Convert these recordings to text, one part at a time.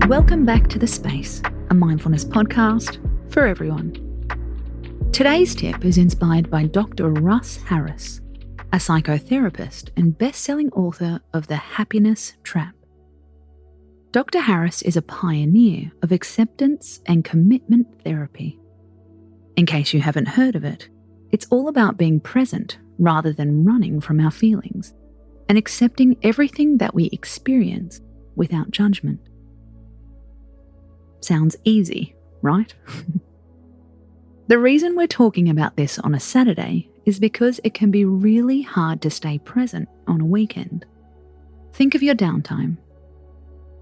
Welcome back to The Space, a mindfulness podcast for everyone. Today's tip is inspired by Doctor Russ Harris, a psychotherapist and best-selling author of The Happiness Trap. Dr. Harris is a pioneer of acceptance and commitment therapy. In case you haven't heard of it, it's all about being present rather than running from our feelings and accepting everything that we experience without judgment. Sounds easy, right? The reason we're talking about this on a Saturday is because it can be really hard to stay present on a weekend. Think of your downtime.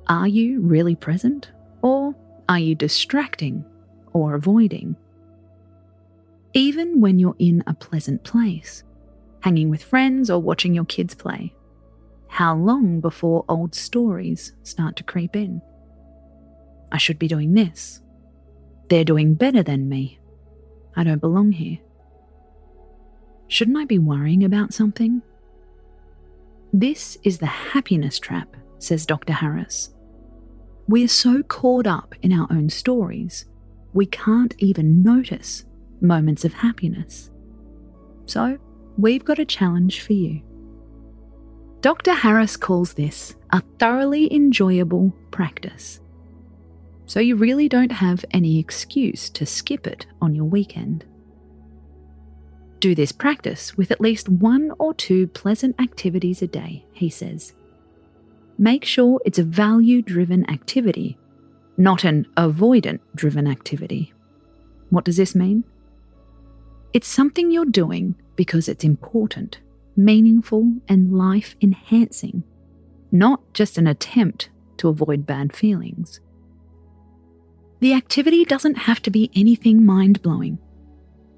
Are you really present, or are you distracting or avoiding? Even when you're in a pleasant place, hanging with friends or watching your kids play, how long before old stories start to creep in? I should be doing this. They're doing better than me. I don't belong here. Shouldn't I be worrying about something? This is the happiness trap, says Dr. Harris. We are so caught up in our own stories, we can't even notice moments of happiness. So, we've got a challenge for you. Dr. Harris calls this a thoroughly enjoyable practice. So you really don't have any excuse to skip it on your weekend. Do this practice with at least 1 or 2 pleasant activities a day, he says. Make sure it's a value-driven activity, not an avoidant-driven activity. What does this mean? It's something you're doing because it's important, meaningful, and life-enhancing, not just an attempt to avoid bad feelings. The activity doesn't have to be anything mind-blowing.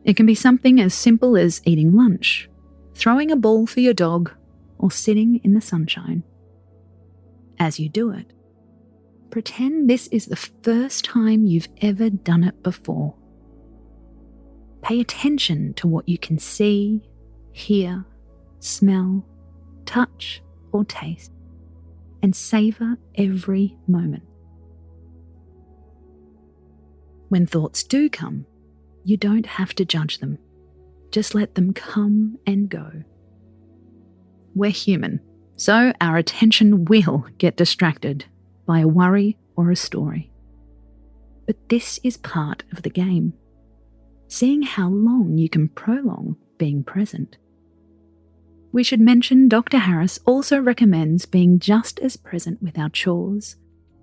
It can be something as simple as eating lunch, throwing a ball for your dog, or sitting in the sunshine. As you do it, pretend this is the first time you've ever done it before. Pay attention to what you can see, hear, smell, touch, or taste, and savor every moment. When thoughts do come, you don't have to judge them. Just let them come and go. We're human, so our attention will get distracted by a worry or a story. But this is part of the game. Seeing how long you can prolong being present. We should mention Dr. Harris also recommends being just as present with our chores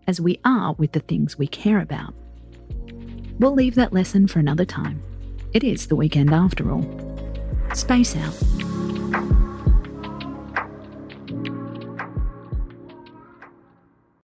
as we are with the things we care about. We'll leave that lesson for another time. It is the weekend after all. Space out.